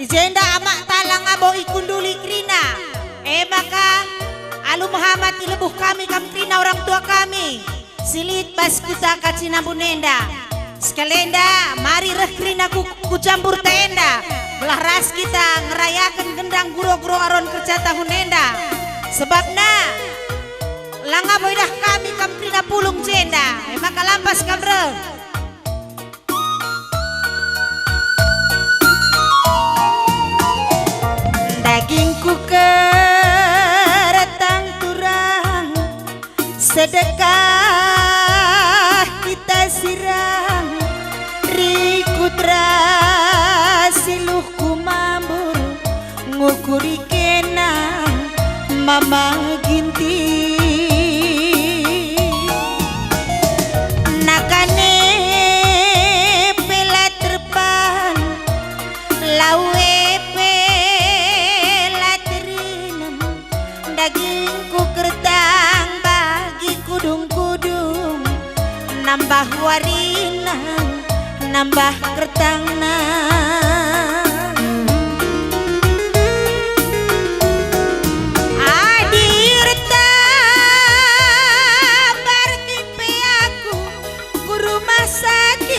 Jenda amak talang abo ikunduli krina. Maka alu Muhammad ilebuh kami krina orang tua kami. Silit bas kuta kacina bunenda. Sekalenda mari reh krina ku campur tenda. Belah ras kita ngerayakan gendang guro-guro aron kerja tahun enda. Sebabna langa boidah kami krina pulung jenda. Maka lampas kamre. Dagingku keretang turang, sedekah kita sirang, rikutra siluhku mambur, ngukuri kena mama ginti. Nakane pela terpan, lawe dagingku kertang bagi kudung-kudung, nambah warina nambah kertang adir tabar kimpe aku ku rumah sakit.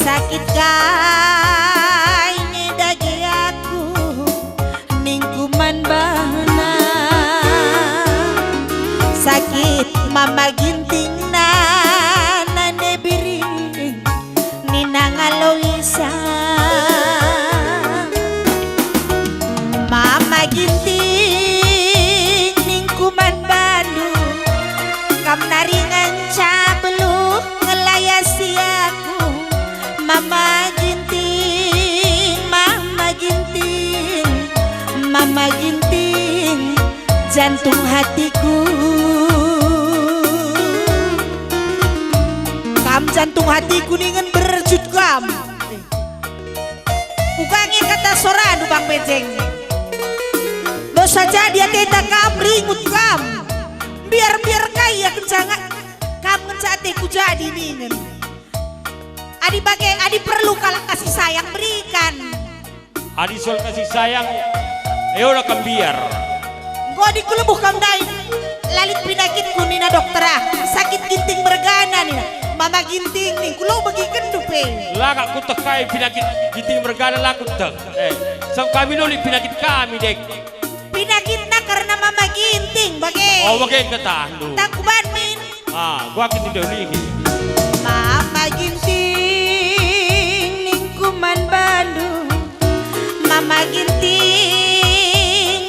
Sakit kaini dagi aku ningkuman bana, sakit mama ginting na nane biring nina ngaloisa. Mama ginting ningkuman bandu kam naringan cabelu ngelayasi aku. Mama ginting, mama ginting, mama ginting, jantung hatiku. Kam jantung hatiku ningen berjut kam. Ukangi kata soradu bang Bejeng. Lo saja dia teta kam ringut kam. Biar kaya kencangan kam ngencatiku jadi ningen. Adi bagai adi perlu kalau kasih sayang berikan. Adi soal kasih sayang, udah biar. Gua dikelebuh kam dai. Lalit penyakitku nina dokter sakit ginting bergana nina. Mama ginting nih, kulo bagi kendupe. Lah gak ku tekai penyakit ginting bergana lah ku tek. Sang kami noli penyakit kami dek. Penyakitnya karena mama ginting bagai. Oh bagai ketah lu. Takuban min. Gua akan tidak lagi. Mama ginting. Man Bandung, mama ginting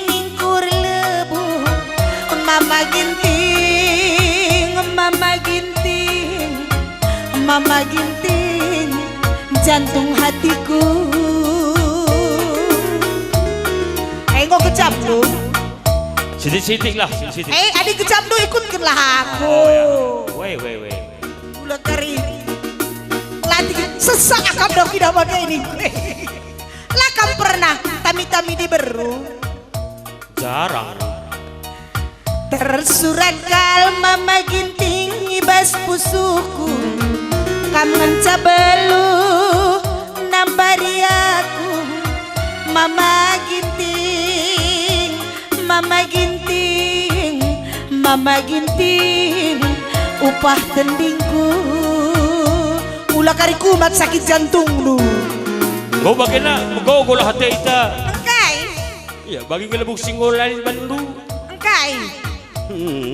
ningkur lebu, mama ginting, mama ginting, mama ginting, jantung hatiku. Engkau kecap lu? Sidik-sidik lah, sidik. Adik kecap lu ikutkan lah aku. Weh. Ulah kari. Sesak akam dong tidak pakai ini. Lakam pernah tami-tami diberu. Jarang. Tersurat kal mama ginting ibas pusuku. Kam mencabelu nambari aku. Mama ginting, mama ginting, mama ginting, upah tendingku. Ulah kari kumat sakit jantung lu. Kau bagaimana? Kau golah hati ita. Engkai. Ya bagi ngelebuk singgol lain bandu. Engkai.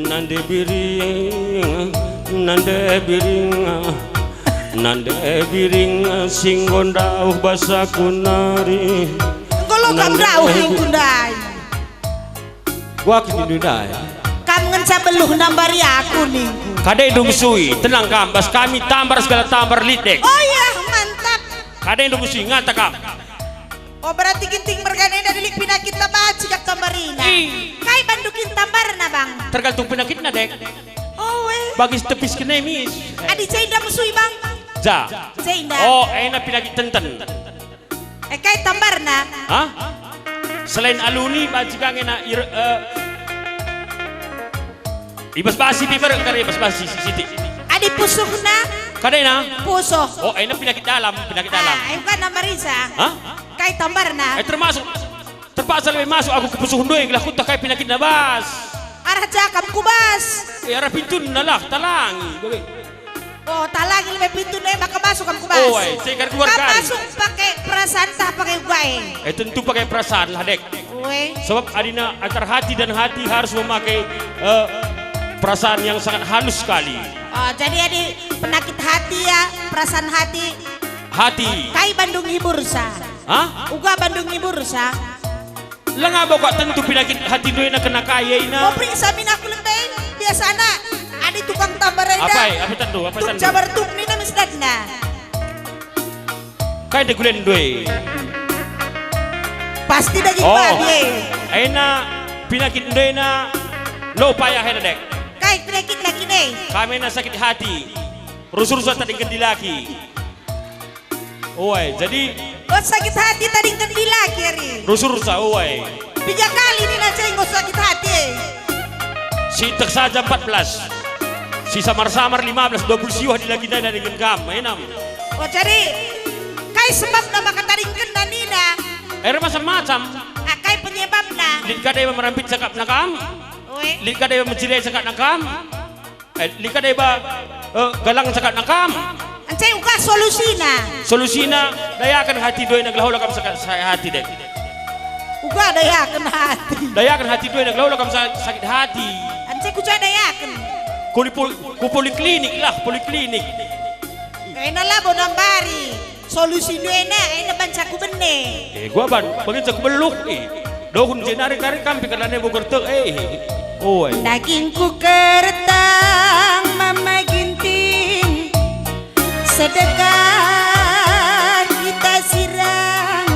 Nande biring, nande biring singgon dauh basa kunari. Kalau kam dauh yang kundai. Gua kini dudai. Kam ngenca beluh nambari aku nih. Kadai dong sui, tenang kam, bas kami tambar segala tambar litek. Oh iya, mantap. Kadai dong sui, ngata kam. Oh berarti ginting merganeda delik penyakit tabaci kak tambarina. Kai bandukin tambar na bang. Tergantung penyakitnya dek. Oh weh. Bagi tepis kenemis. Adi Jainda musui bang. Ja. Jainda. Oh enak penyakit tenten. Kai tambar na. Hah? Selain aluni majikannya na ibas basi piper kare ibas basi siti. Adi pusok na. Kada na. Pusok. Oh, ay na penyakit dalam. Ayun ka na Marisa. Hah? Kay tambar na. Terpaksa lebih masuk aku ke pusuh hundoy lah kuta kay penyakit na bas. Arah jakam kubas. Arah pintu na lah talangi. Oh, talangi lebih pintu na maka masuk kamu kubas. Oh, ay, saya keluar Ka kali. masuk pakai perasaan tak pakai ugai. Tentu pakai perasaan lah dek. Weh. Sebab adina antara hati dan hati harus memakai perasaan yang sangat halus sekali. Oh, jadi ada penyakit hati ya, perasaan hati. Hati. Kai Bandung Hibursa. Hah? Uga Bandung Hibursa. Lah nga ba kok tentu penyakit hati doy na kena kaya ina. Mau periksa aku lebih biasa na. Ada tukang tambar ida. Apa tentu? Apa Tuk tentu? jabar tuk ni na misdatna. Kaya de gulen doy. Pasti daging Oh. babi. Aina penyakit doy na lo payah hena dek. Kai penyakit lagi nih. Kami na sakit hati. Rusul-rusul tadi kendi laki. Oi, jadi Oh sakit hati tadi kendi lagi hari. rusul-rusul oi. 3 kali nih na cenggo sakit hati. Si tek saja 14. Si samar-samar 15, 20 siwah di lagi dari genggam. Mainam. Oh jadi kai sebab nama kataring kena nina. Air macam-macam. Kai penyebabna. Lid kadai merampit cakap nakam. Weh. Lid kadai mencilai cakap nakam. Lid kadai ba galang cakap nakam. Ancai uga solusina. Solusina dayakan hati doi naglaho lakam saya hati dek. Uga dayakan hati. Dayakan hati doi naglaho lakam sakit hati. Ancai kuca dayakan. Ku poliklinik lah, poliklinik. Kaya nalabo nambari. Solusi na ay nabansa ko benne. Gua ban, bagin sa kubeluk Dohun jenari-nari kampi kalane bugertek Oi. Daging ku kertang mama ginting. Sedekah kita sirang.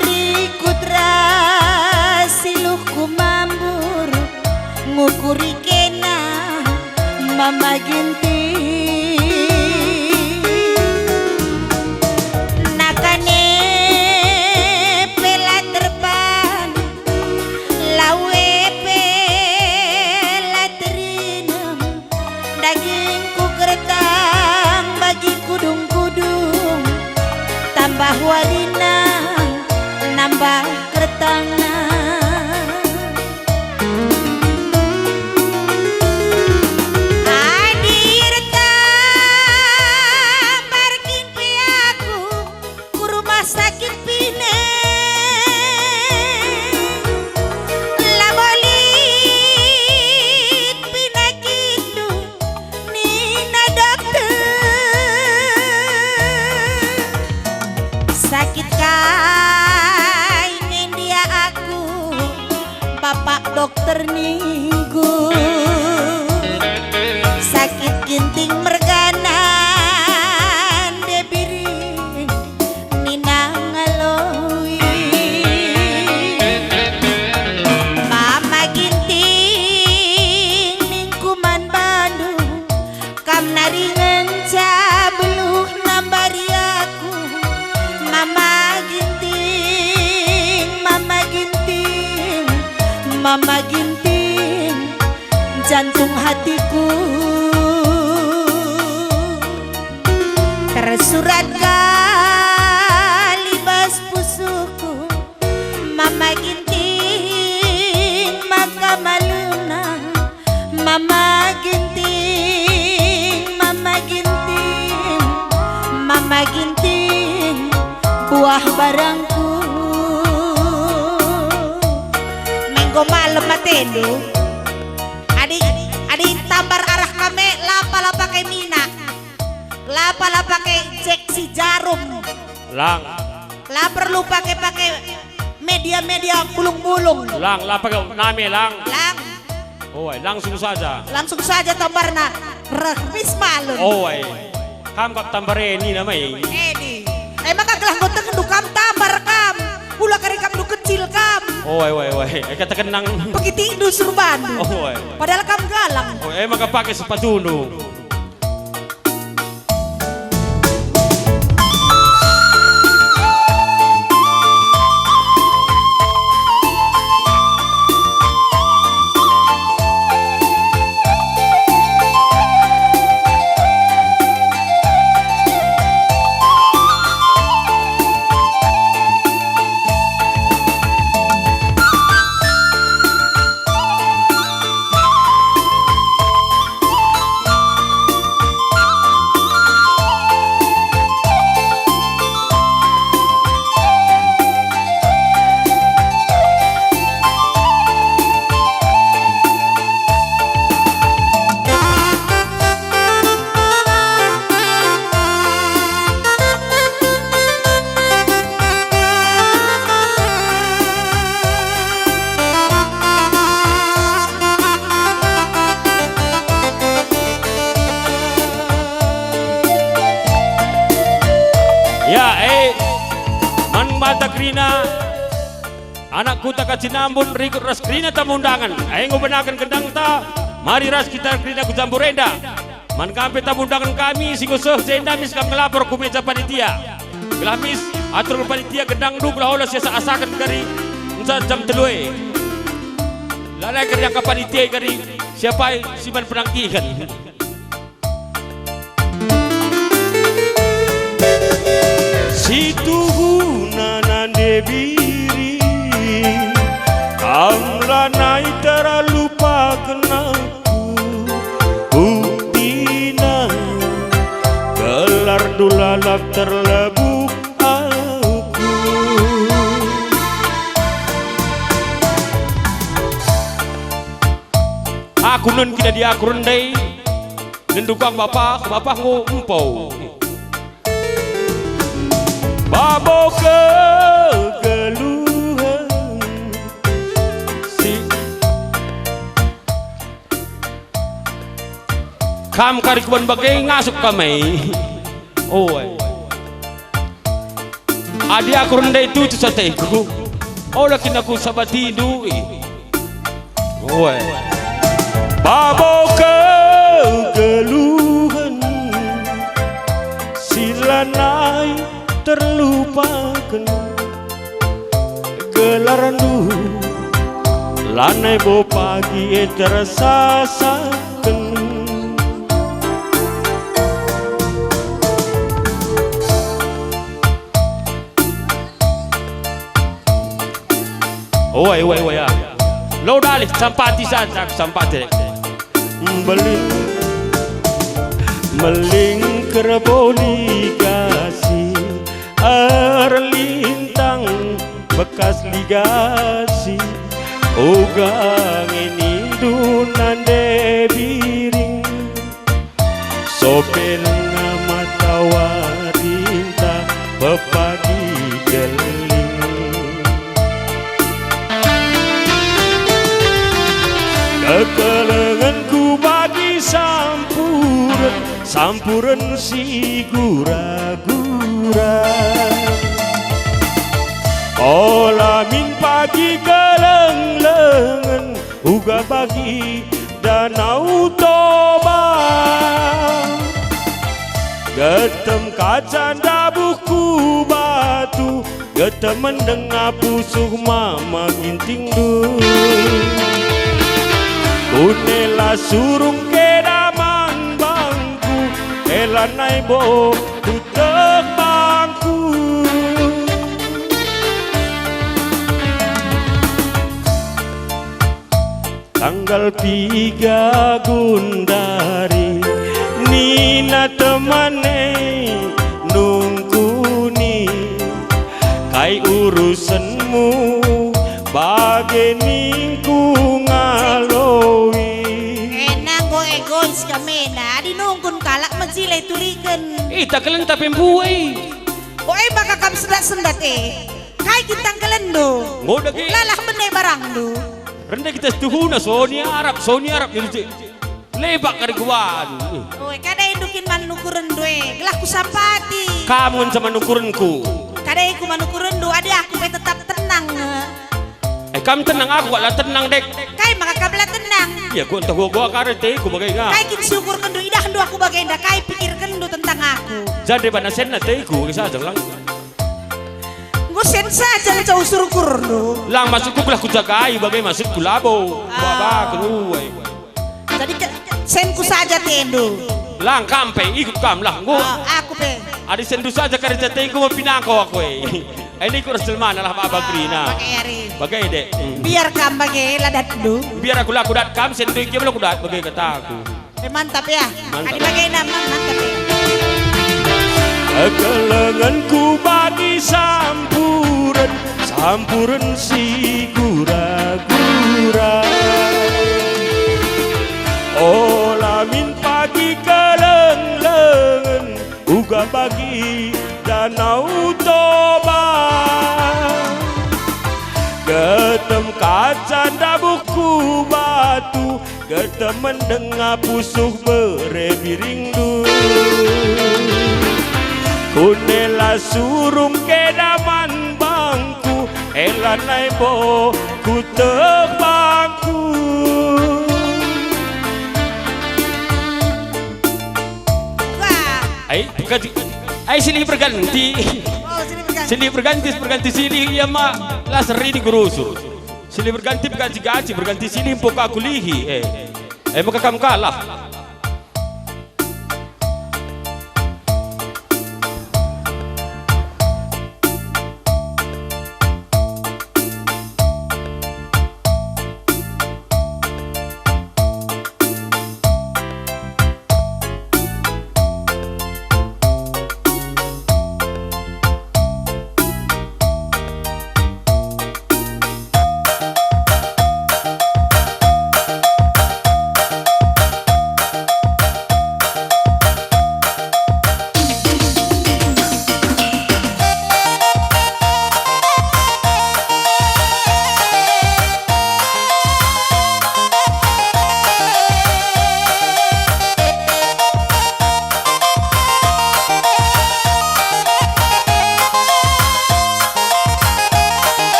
Rikut rasiluh ku mambur. Ngukuri kena mama ginting. Tambah walina, nambah kertangna. Hadir tambar kimpi aku ku rumah sakit Pineng. Labolit pinakitu nina dokter. Sakit kainin dia aku, bapak dokter minggu. Sakit ginting merganan debiring nina ngaloi. Mama ginting ningkuman Bandung kam naringan cabluh nambari aku. Mama ginting, mama ginting, mama ginting, jantung hatiku tersurat kalibas pusuku. Mama ginting, maka maluna. Mama ginting, mama ginting, mama ginting, buah barangku. Minggu malam matendo. Adi tambar arah kami lapa pakai mina. Lapa pakai injeksi jarum. Lang. La perlu pakai media-media bulung-bulung. Lang, pakai name lang. Lang, Oi, langsung saja. langsung saja tambarna. Rekmis malum. Oi. Kam kap tambare ni namai. Edi. Maka gelah gote kendukam tambar kam. Pula kari kam du kecil kam. Oi. Kata kenang. Begitu itu suruh Bandung. Oi. Padahal kam galang. Maka pakai sepatu nu. bata krina anak kuta kacinambun rikut ras krina tamundangan ayo ngobenakan gendang ta mari ras kita krina ku Jamborenda man kampe tamundangan kami singgo seh senda mis kam ngelapor ku meja panitia gelamis atur panitia gendang du belah olah siasa asakan kari unsa jam telue lalai kerja ke panitia kari siapa siman penangkihan situ guna debiri amlanai terlupa kenaku buktina gelar dulalap terlebuk aku nun kita dia aku rendai nendukang bapak ngo empau babo kegeluhan si kam karikuan bagai ngasuk kami oh adi aku rendai itu sateku oh lakin aku sabati du oh babo kegeluhan silanai terlupakan gelaran du lanai bo pagi tersasakan oi ya lo dalik sampati saja sampati meling kerboli kasih lintang bekas ligasi ugang ini dunan debiring sopel ngamata warinta bepagi geling kekelenganku bagi sampuran si gura-gura olamin pagi keleng-lengan uga bagi danau toba getem kaca buku batu getem mendengar pusuh mama ginting du kunela surung kedaman bangku elanai bo tutek bangku tanggal 3 Gundari Nina temane nungkuni kai urusanmu bageningku ngaloi enak go egois kami na dinungkun kalak mensilai tulikan tak kalian tapi buai oi baka kam sendat kai kitang kelendo ngoda ke lalah menai barang du rendah kita setuhuna Sony Arab jadi lebak karikuan oi kada indukin manukuran due gelah ku sapati kamu sama nukuranku kada ku manukuran du ada aku pe tetap tenang kamu tenang aku lah tenang dek kai maka kabla tenang ya ku entah gua karete ku bagai nga kai kin syukur kendu idah kendu aku bagai nda kai pikir kendu tentang aku jadi bana sen na teh ku saja lang gua sen saja cau syukur du lang masukku belah ku jagai bagai masuk ku labo baba keluai jadi sen ku saja tendu lang kampe ikut kam lang gua aku pe adi sendu saja karete teh ku mau pinangko aku ini ku Rasulman lah Pak Bagrina. Bagai dek. Biar kam bagai ladat du. Biar aku laku dat kam sendu iki belum kudat bagai kata aku. Mantap ya. Adi bagai nama mantap ya. Kekelenganku bagi sampuran si gura-gura. Olamin pagi keleng-lengan uga bagi danau toba getem kaca buku batu getem mendengar pusuh berebiring du kunela surung kedaman bang elanai bo ku tebangku. Wah. Ay silih berganti. Oh, sini berganti. Silih berganti silih ya mak laseri di gurusu. Silih berganti gaji berganti silih poka kulihi. Maka kamu kalah.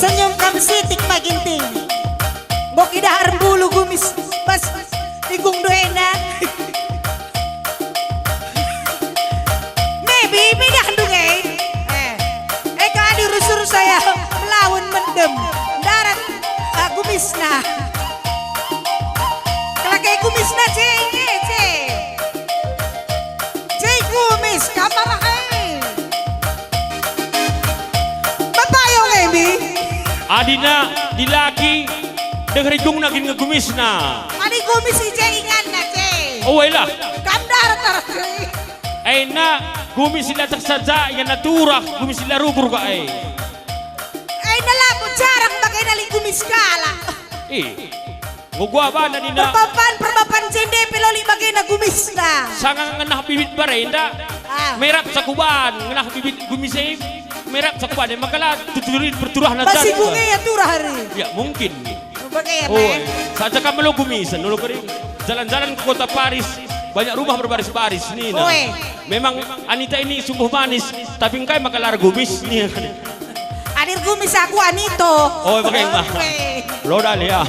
Senyum kam sitik maginting. Boki dahar bulu gumis bas igung doena. Maybe dah dungai. Kadi rusur saya melawan mendem darat gumisna. Kelakai gumisna ceng gumis kamar Adina dilaki dengan igung nagin ngegumisna. Ani gumis ingan na ceng. Oh lah. Kam darat Na gumis sila saja yang naturah gumis sila rugur ka nalapo jarang bagay naling gumis kala. Gugwa ba na dina? Perpapan jende piloli bagay na gumis na. Sangang ngenah bibit barenda. Merap sa kuban ngenah bibit gumis merap sa kuban makala tuturin berturah na masih bunga ya turah hari. Ya mungkin. Bagay saja kami lo gumisan nulo kering jalan-jalan ke kota Paris banyak rumah berbaris-baris nih nah. Memang Anita ini sungguh manis tapi engkau makalar gumis nih. Adir gumis aku Anito. Oh pakai mah. Lo dali ya.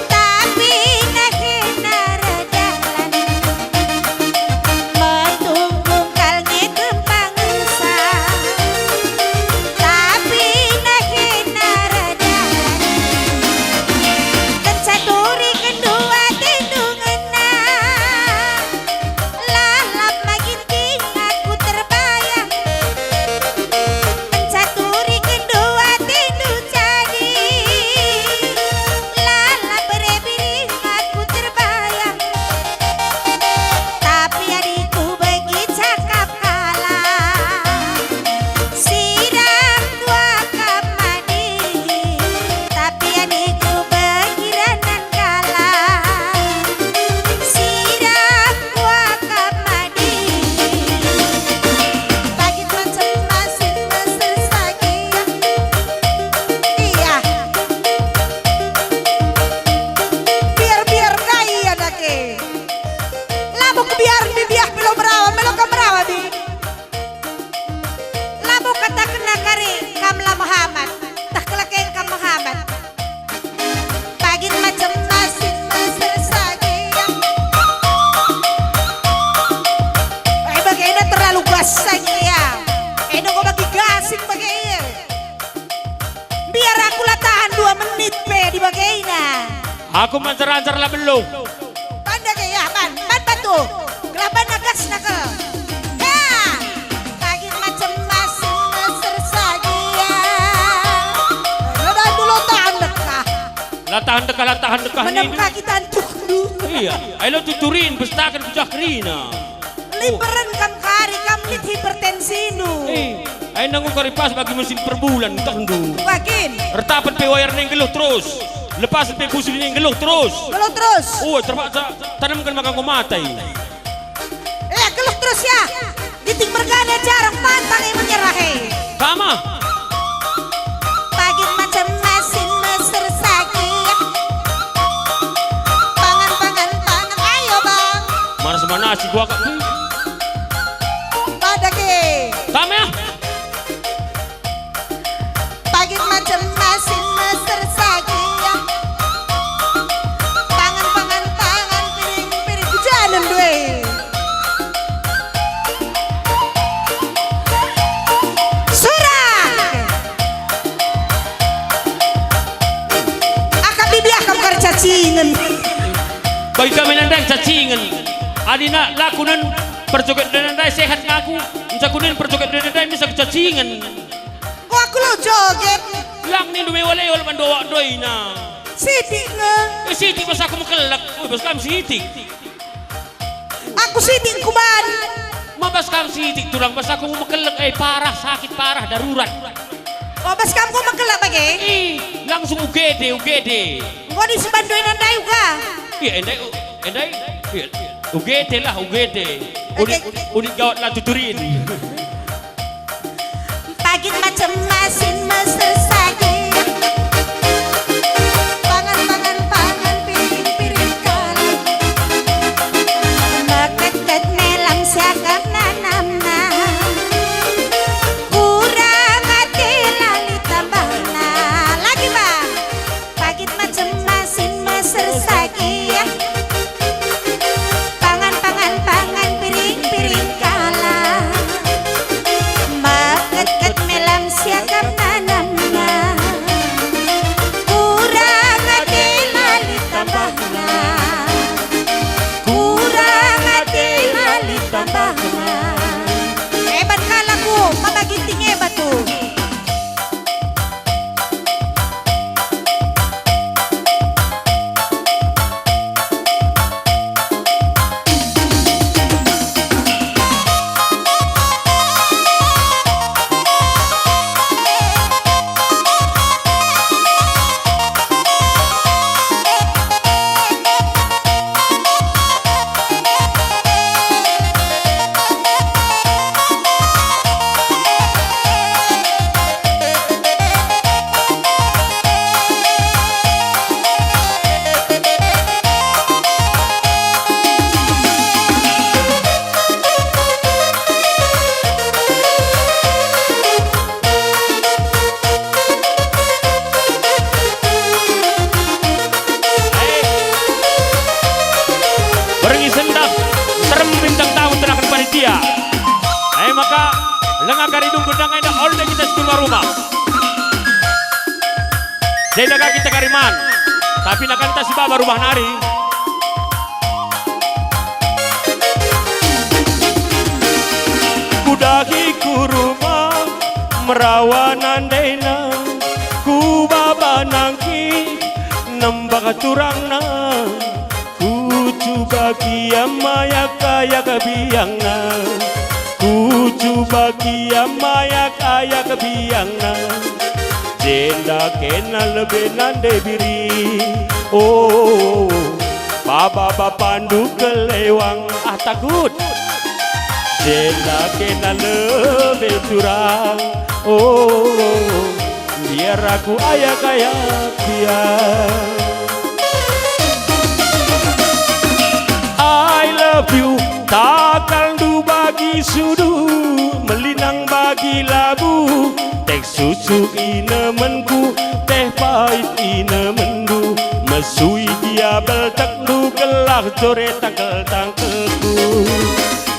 Tapi Aku mancar-ancar lah belum. Banda kaya ban batu. Kelaban nagas nakal. Ya, pagi macam masih mesra sagia. Ada dulu tahan dekah. Latahan dekah Menam ini. kaki tantuk dulu. Iya, ayo tuturin bestakan kujak Rina. Liberan kam kari kam lit hipertensi nu. Ayo nanggung karipas bagi mesin per bulan tandu. Wakin. Retapan pewayar neng geluh terus. Lepas pe kusul neng geluh terus. Geluh terus. Oh, terpaksa tanamkan makan kau matai. Geluh terus ya. Diting mergana jarang pantang yang menyerah. Sama. Pagi macam mesin mesra sagia. Pangan. Ayo bang. Mana semana nasi gua kak. Pada ke. Sama ya. Pagi macam mesin mesra sagia. Pangan, piring, hujanan dua. Surat. Akak bibi akak kercacingan. Bagi kami nandang cacingan. Adina lakunan perjoget nandai sehat ngaku. Cakunan perjoget nandai bisa cacingan. Kok aku lo joget. Lang ni dume wala wala mandoa doina. Siti nga. Siti pas aku makelak. Bas kam siti. Aku siti kuban. Mabas kam siti tulang pas aku makelak parah sakit parah darurat. O bas kamu ko makelak bagi? Langsung UGD. Kok di sebandoy nanday ka? Iya endai. UGD lah UGD. Unik gawat lah tuturin. Pagi macam mesin mesra sagia. Pangan, piring kalah. Maket nelang siagam nanamna. Kurang hati lali tambahna. Lagi bang. Pagi macam mesin mesra sagia. Pangan, piring kalah. Maket melam siagam nanamna. Kurang hati lali tambahna. Kurang hati lali tambahna. Hebat kalaku, mamaginting hebat tuh. Berengi sendak terem bintang tahu tenakan panitia. Maka lengah karidung gedang eda oleh kita keluar rumah. Jadi kita kariman. Tapi nak kanta si baba rumah nari. Kudahi ku rumah merawanan dena. Ku baba nangki nembak turangna. Coba kiamaya kaya kebiangna. Ku coba kiamaya kaya kebiangna. Jenda kena lebih nande biri. Oh, baba pandu kelewang takut. Jenda kena lebih curang. Oh, biar aku ayah kaya biar. I love you, takkan du bagi sudu, melinang bagi labu, teh susu inemenku, teh pahit inemendu, mesui dia beltak du gelah jore tangkel-tangkelku.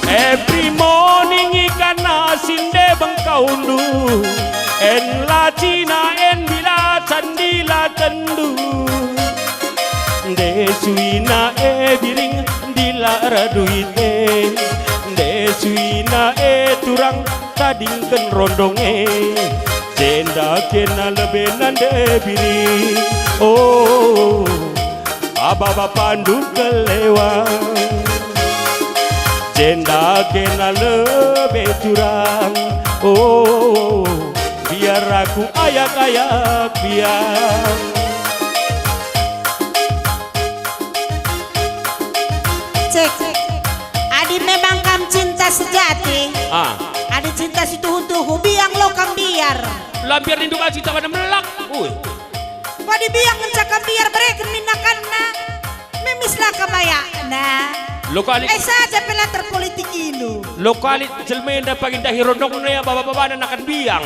Every morning ikan asin de bengkaundu, en la cina en bila candila kendu. Desuina biring dilara duite, Desuina turang tadingken rondonge, jenda kena lebenan de biring. Oh, ababa pandu kelewang, jenda kena lebe curang. Oh, biar aku ayak-ayak biang. Cek, adi memang kam cinta sejati. Adi cinta si tuhu-tuhu biang lo kam biar. Lampiar rindu kasih tak pada melak. Kau dibiang mencakap biar mereka minakan na. Memislah kabaya na. Lokali saja pelatar politik ini. lokali jelmenda paginda hirondong na ya baba-baba na nakan biang.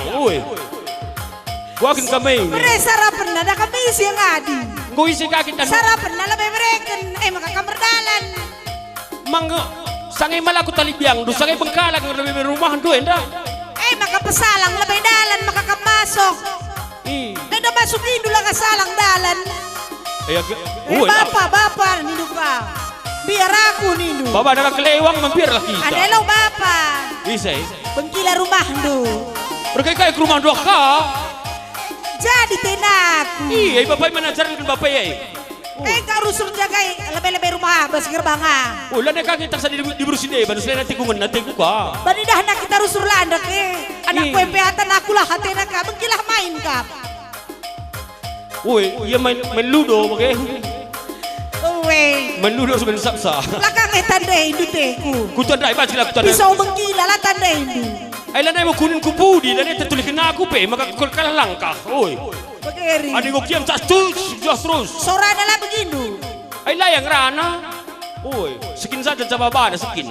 Wakin kami. Mereka sarapan na da kami siang adi. Ngui si kaki tan. Sarapan na lebih mereka makakamberdalan. Mangga sangai malaku tali biang, du sangai bengkalang lebih rumahan du enda. Makapasalang lebih dalan makakamasok. Nada masuk Indo lang kasalang dalan. Bapa nindu ka. Biar aku nindu. Baba nakakelewang mampir lah kita. Adelaw bapa. Isay. Bengkila rumah do. Berkait-kait ke rumah dua ka. Jadi tenaku. Iya, bapak manajaran kan bapak ya. Karusur jagai lebih-lebih rumah bas gerbang. Lah nek kaki tak di berusin deh, baru selain nanti kungan nanti kuka. Banidah nak kita rusur landak anak kue peatan aku lah hatena ka bengkilah main kap. Woi, iya main ludo pakai. Main ludo sebenarnya saksa. Lakang tanda hindu teku. Ku tanda iba sila ku tanda. Pisau bengkila lah tanda hindu. Ay lanay mo kunin kubudi, lanay tertulis na ako pe, makakakulang langkah. Oi. Bageri. Adi ko kiam terus. Sora adalah begitu. Ay layang rana. Oi, sekin saja sa baba na sekin.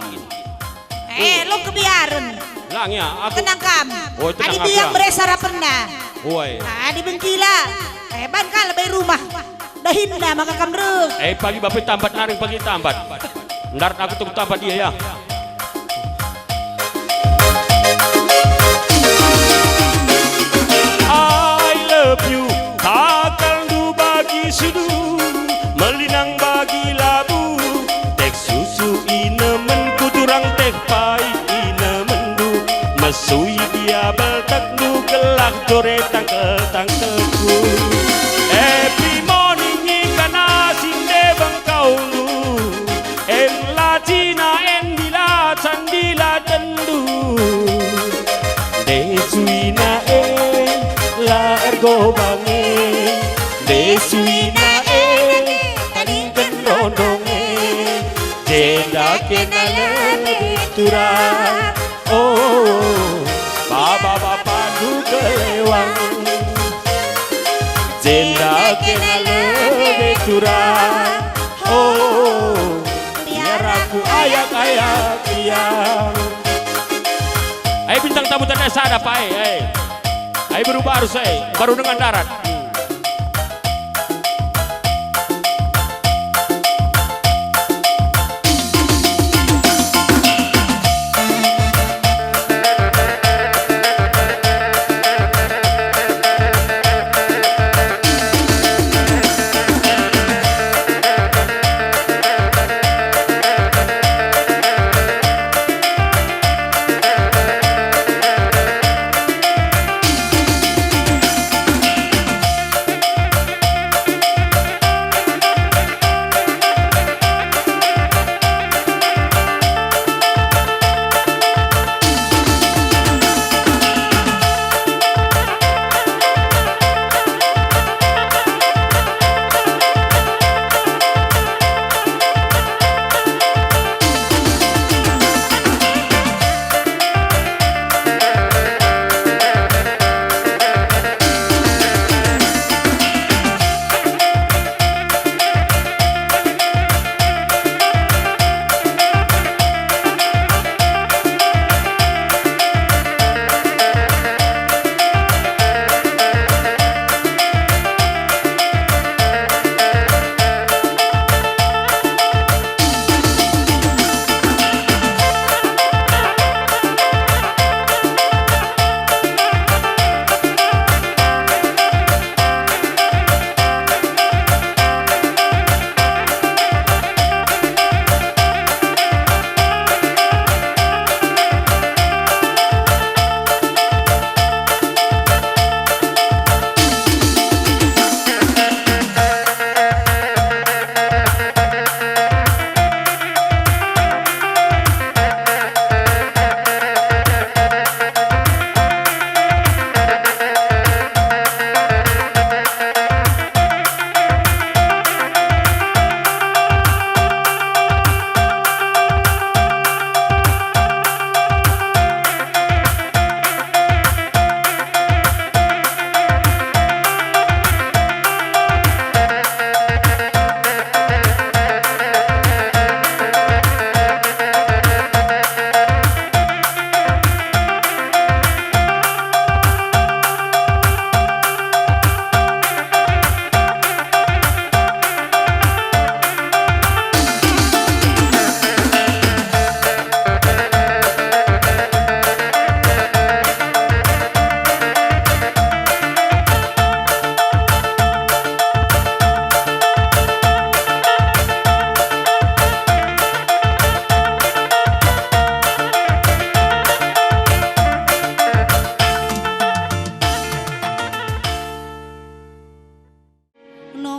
Lo kebiaran. Lang ya, aku. Tenang kam. Oh, tenang Adi aku. biang beresara pernah. Oi. Adi bengkila. Ban ka lebih rumah. Dahin na makakamruk. Pagi bapak tambat naring pagi tambat. Ndar aku tunggu tambat dia ya. I love you, takkan du bagi sudu, melinang bagi labu, tek susu inemen kuturang tek pai inemen du, mesui dia beltak du gelak joretang ketangkeku. Every morning ikan asin de bengkau lu, en la cina en dila candila tendu, desuina la ergo bange, desuina tadingken rondonge, jenda kena lebih turang. Oh, baba bapak du kelewang, jenda kena lebih turang. Oh, biar aku ayak-ayak biang. Ayo bintang tamu tanda sada pak. Ayo berubah harus baru dengan darat.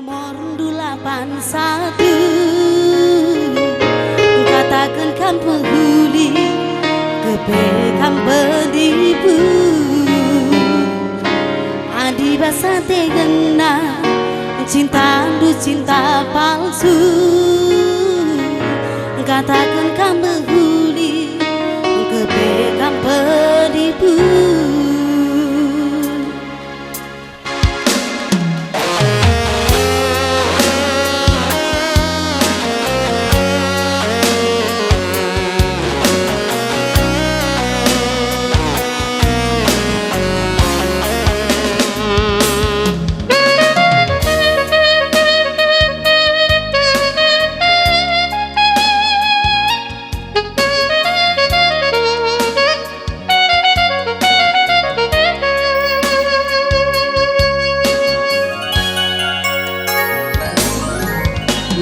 nomor 81 katakan kan penghuli kepegang penipu adi basa tegena cinta du cinta palsu katakan kan penghuli kepegang penipu.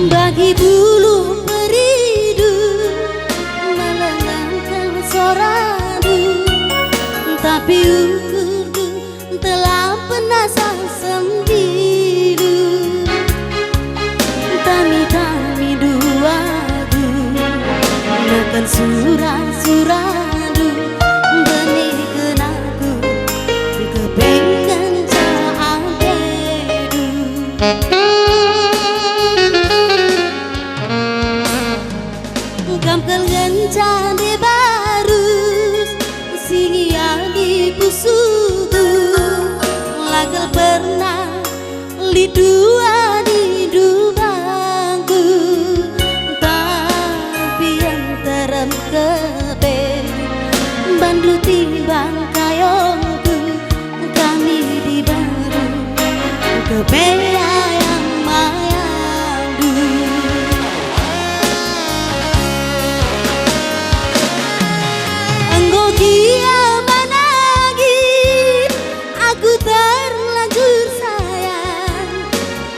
Bagi bulu peridu melengangkan soradu, tapi ukurku telah penasar sendiri. Tami-tami duadu makan suradu benih kenaku kepengen caadedu. Gamkel gencane barus singia di pusuku lagal pernah lidua di dubangku tapi yang terem kebe bandu timbang kayongku kami di baru kebe ayam mayandu. Dia managi, aku terlanjur sayang.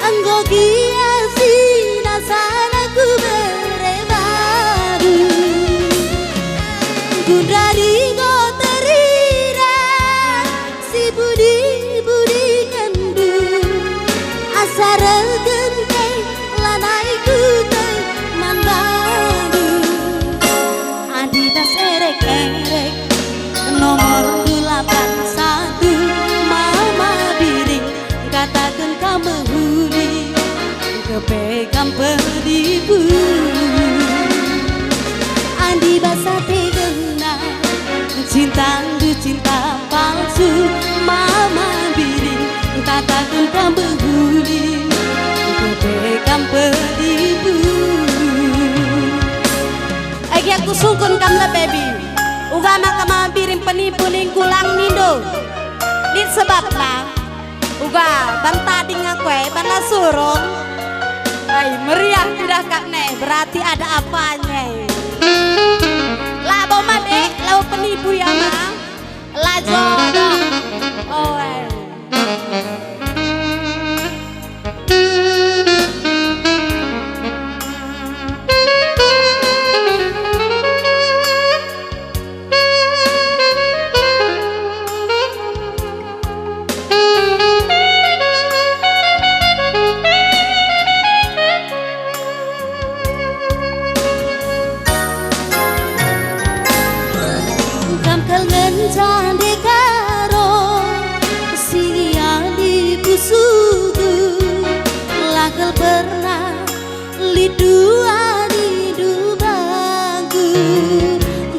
Engkau kia sinasan aku berebadu. Gundari go terira, si budi kendu. Asar genteng lanaiku teman badu. Adi bas erek-erek nomor 81 mama biring katakan kamu huni kepegang penipu andi basa tegena cinta du cinta palsu mama biring katakan kamu huni kepegang penipu. Aku sungkun kamla baby ugama kama birim penipu ning kulang nindo dit sebab lah uga banta ding aku bana surung ay meriah tidak kak ne berarti ada apanya lah boma dek lau penipu ya ma lah jodoh oh candi karo singia di pusuku lagal pernah lidua di dubangku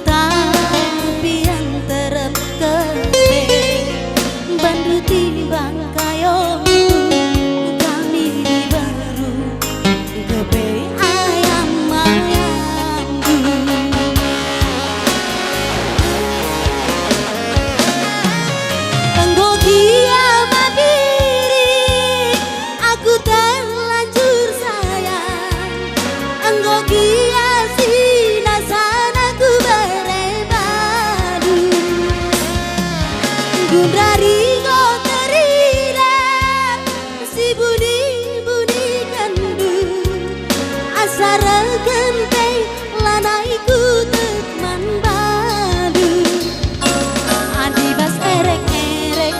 tapi yang terem kebe bandu timbang kayongku kami di baru kebe ayam mayandu. Gundari go terira si budi kendu asar genteng lanaiku teman badu adi bas erek-erek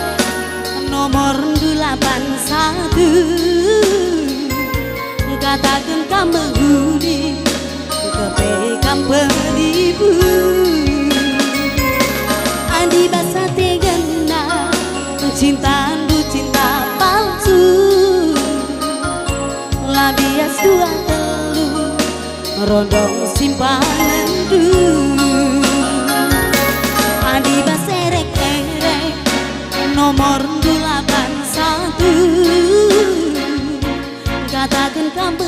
nomor 81 kam menghuni kepekam penipu andi basa tegena cinta du cinta palsu labias dua telu rondong simpanan du andi basa erek-erek nomor 81 katakan kamu